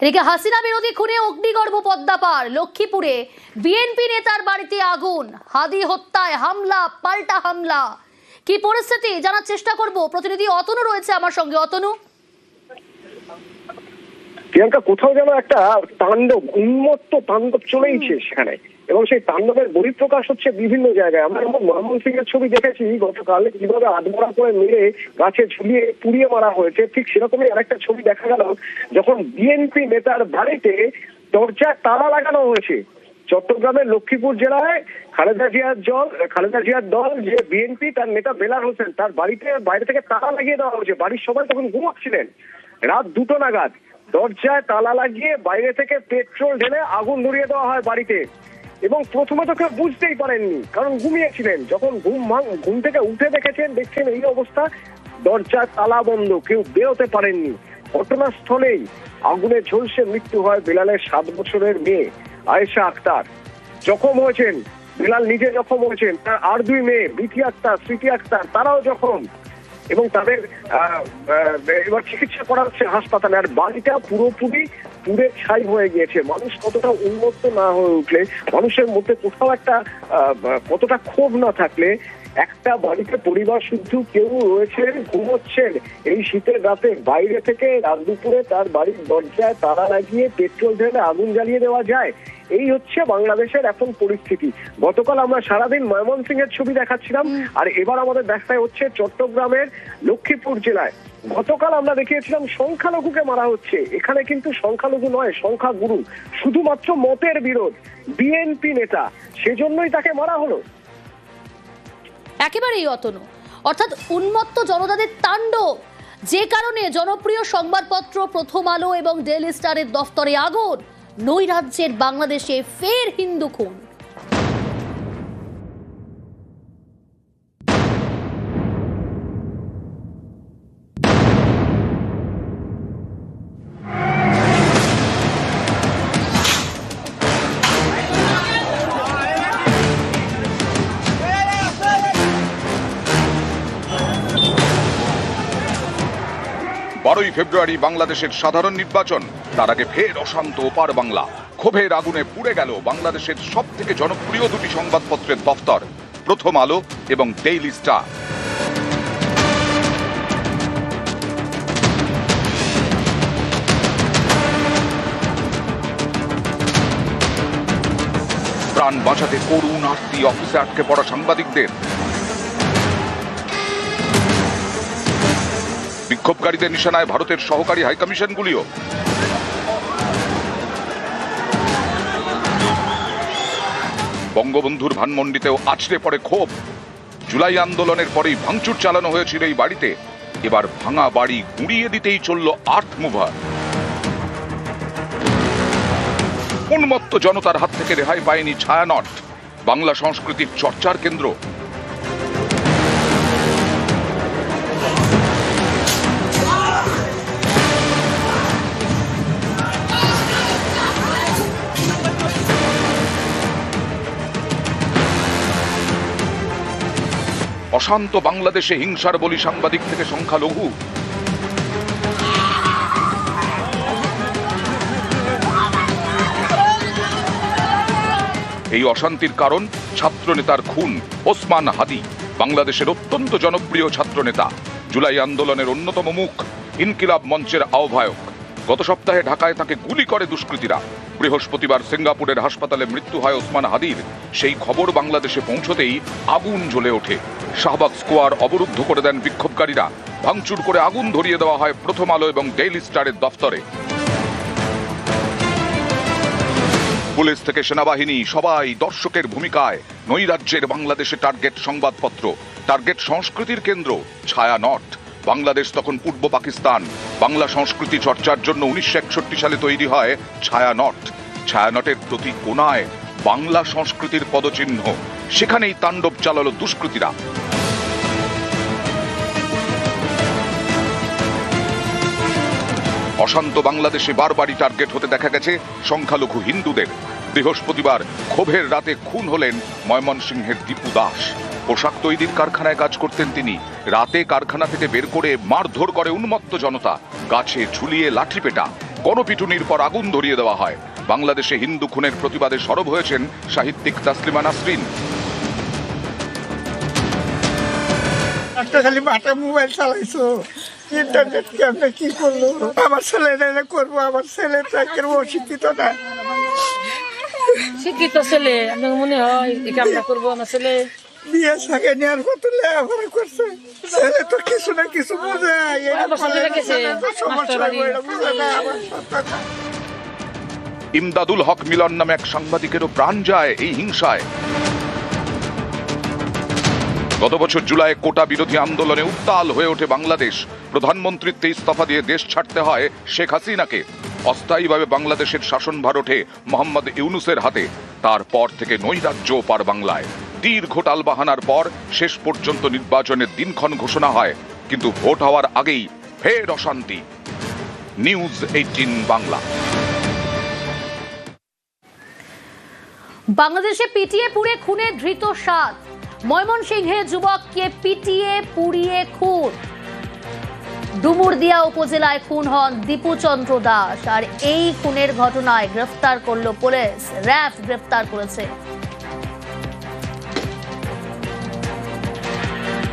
এদিকে হাসিনা বিরোধী খুনে অগ্নিগর্ভ পদ্মাপার লক্ষ্মীপুরে বিএনপি নেতার বাড়িতে আগুন, হাদি হত্যায় হামলা পাল্টা হামলা। কি পরিস্থিতি জানার চেষ্টা করব, প্রতিনিধি অতনু রয়েছে আমার সঙ্গে। অতনু, প্রিয়াঙ্কা, কোথাও যেন একটা তাণ্ডব, উন্মত্ত তাণ্ডব চলেইছে সেখানে, এবং সেই তাণ্ডবের বহিঃপ্রকাশ হচ্ছে বিভিন্ন জায়গায়। আমরা যেমন ময়মনসিংহের ছবি দেখেছি গতকাল, কিভাবে আধমরা করে মেরে গাছে ঝুলিয়ে পুড়িয়ে মারা হয়েছে, ঠিক সেরকমই আরেকটা ছবি দেখা গেল যখন বিএনপি নেতার বাড়িতে দরজায় তালা লাগানো হয়েছে। চট্টগ্রামের লক্ষ্মীপুর জেলায় খালেদা জিয়ার দল যে বিএনপি, তার নেতা বেলাল হোসেন, তার বাড়িতে বাইরে থেকে তালা লাগিয়ে দেওয়া হয়েছে। বাড়ির সবাই তখন ঘুমাচ্ছিলেন, রাত 2টো নাগাদ দরজায় তালা লাগিয়ে বাইরে থেকে পেট্রোল ঢেলে আগুন ধরিয়ে দেওয়া হয় বাড়িতে। এবং প্রথমে তো কেউ বুঝতেই পারেননি, কারণ ঘুমিয়েছিলেন। যখন ঘুম থেকে উঠে দেখছেন এই অবস্থা, দরজায় তালা বন্ধ, কেউ বেরোতে পারেননি। ঘটনাস্থলেই আগুনে ঝলসে মৃত্যু হয় বেলালের 7 বছরের মেয়ে আয়েশা আক্তার। জখম হয়েছেন বেলাল, নিজে জখম হয়েছেন, তার আর 2 মেয়ে বিথি আক্তার, স্মৃতি আক্তার, তারাও জখম, এবং তাদের এবার চিকিৎসা করা হচ্ছে হাসপাতালে। আর বাড়িটা পুরোপুরি পুড়ে ছাই হয়ে গিয়েছে। মানুষ কতটা উন্মত্ত না হয়ে উঠলে, মানুষের মধ্যে কোথাও একটা কতটা ক্ষোভ না থাকলে, একটা বাড়িতে পরিবার শুদ্ধ কেউ রয়েছেন, ঘুমোচ্ছেন এই শীতের রাতে, বাইরে থেকে রাত দুপুরে তার বাড়ির দরজায় তালা লাগিয়ে পেট্রোল ঢেলে আগুন জ্বালিয়ে দেওয়া যায়? এই হচ্ছে বাংলাদেশের এখন পরিস্থিতি। গতকাল আমরা সারাদিন ময়মনসিংহের ছবি দেখাচ্ছিলাম, আর এবার আমাদের দেখায় হচ্ছে চট্টগ্রামের লক্ষ্মীপুর জেলায়। গতকাল আমরা দেখিয়েছিলাম সংখ্যালঘুকে মারা হচ্ছে, এখানে কিন্তু সংখ্যালঘু নয়, সংখ্যাগুরু, শুধুমাত্র মতের বিরোধ, বিএনপি নেতা, সেজন্যই তাকে মারা হলো। একেবারেই অতনু, অর্থাৎ উন্মত্ত জনতাদের তাণ্ডব, যে কারণে জনপ্রিয় সংবাদপত্র প্রথম আলো এবং ডেইলি স্টারের দফতরে আগুন। নৈরাজ্যের বাংলাদেশে ফের হিন্দু খুন। ফেব্রুয়ারি বাংলাদেশের সাধারণ নির্বাচন, তার আগে ফের অশান্ত ওপার বাংলা। ক্ষোভের আগুনে পুড়ে গেল বাংলাদেশের সব থেকে জনপ্রিয় 2টি সংবাদপত্রের দফতর, প্রথম আলো এবং ডেইলি স্টার। প্রাণ বাঁচাতে করুণ আরতি অফিসে আটকে পড়া সাংবাদিকদের। বিক্ষোভকারীদের নিশানায় ভারতের সহকারী হাইকমিশনগুলিও। বঙ্গবন্ধুর ধানমন্ডিতেও আছড়ে পড়ে ক্ষোভ। জুলাই আন্দোলনের পরেই ভাঙচুর চালানো হয়েছিল এই বাড়িতে, এবার ভাঙা বাড়ি গুঁড়িয়ে দিতেই চলল আর্থ মুভার। উন্মত্ত জনতার হাত থেকে রেহাই পায়নি ছায়ানট, বাংলা সংস্কৃতির চর্চার কেন্দ্র। অশান্ত বাংলাদেশে হিংসার বলি সাংবাদিক থেকে সংখ্যালঘু। এই অশান্তির কারণ ছাত্রনেতার খুন ওসমান হাদি, বাংলাদেশের অত্যন্ত জনপ্রিয় ছাত্রনেতা, জুলাই আন্দোলনের অন্যতম মুখ, ইনকিলাব মঞ্চের আহ্বায়ক। গত সপ্তাহে ঢাকায় তাকে গুলি করে দুষ্কৃতীরা। বৃহস্পতিবার সিঙ্গাপুরের হাসপাতালে মৃত্যু হয় ওসমান হাদির। সেই খবর বাংলাদেশে পৌঁছতেই আগুন জ্বলে ওঠে। শাহবাগ স্কোয়ার অবরুদ্ধ করে দেন বিক্ষোভকারীরা। ভাঙচুর করে আগুন ধরিয়ে দেওয়া হয় প্রথম আলো এবং ডেইলি স্টারের দফতরে। পুলিশ থেকে সেনাবাহিনী সবাই দর্শকের ভূমিকায়। নৈরাজ্যের বাংলাদেশে টার্গেট সংবাদপত্র, টার্গেট সংস্কৃতির কেন্দ্র ছায়ানট। বাংলাদেশ তখন পূর্ব পাকিস্তান। বাংলা সংস্কৃতি চর্চার জন্য 1961 সালে তৈরি হয় ছায়ানট। ছায়ানটের প্রতি কোণায় বাংলা সংস্কৃতির পদচিহ্ন, সেখানেই তাণ্ডব চালালো দুষ্কৃতীরা। অশান্ত বাংলাদেশে বারবারই টার্গেট হতে দেখা গেছে সংখ্যালঘু হিন্দুদের। বৃহস্পতিবার ক্ষোভের রাতে খুন হলেন ময়মনসিংহের দীপু দাস। পোশাক তৈরির কারখানায় কাজ করতেন তিনি। রাতে কারখানা থেকে বের করে মারধর করে উন্মত্ত জনতা, গাছে ঝুলিয়ে লাঠিপেটা। গণপিটুনির পর আগুন ধরিয়ে দেওয়া হয়। বাংলাদেশে হিন্দু খুনের প্রতিবাদে সরব হয়েছেন সাহিত্যিক তাসলিমা নাসরিন। একটা খালি মাঠে মোবাইল চালাইছো, ইন্টারনেট কেমনে কি করলো? আমার ছেলে করবো, আমার ছেলে তো একেবারে অশিক্ষিত না। শিক্ষিত ছেলে, আপনার মনে হয় এই কামটা করবো? আমার ছেলে বিয়ে সাকে নেওয়ার কত লেখাপড়া করছে, ছেলে তো কিছু না কিছু বোঝে। সমস্যা বুঝে না আমার সন্তান। ইমদাদুল হক মিলন নামে এক সাংবাদিকেরও প্রাণ যায় এই হিংসায়। গত বছর জুলাই কোটা বিরোধী আন্দোলনে উত্তাল হয়ে ওঠে বাংলাদেশ। প্রধানমন্ত্রীত্বে ইস্তফা দিয়ে দেশ ছাড়তে হয় শেখ হাসিনাকে। অস্থায়ীভাবে বাংলাদেশের শাসনভার ওঠে মোহাম্মদ ইউনূসের হাতে। তারপর থেকে নৈরাজ্য পার বাংলায়। দীর্ঘ টালবাহানার পর শেষ পর্যন্ত নির্বাচনের দিনক্ষণ ঘোষণা হয়, কিন্তু ভোট হওয়ার আগেই ফের অশান্তি। নিউজ 18 বাংলা। বাংলাদেশে পিটিয়ে পুড়ে খুনে ধৃত 7। ময়মনসিংহে যুবককে পিটিয়ে পুড়িয়ে খুন। ডুমুরদিয়া উপজেলায় খুন হন দীপু চন্দ্র দাস। আর এই খুনের ঘটনায় গ্রেফতার করল পুলিশ। র্যাব গ্রেফতার করেছে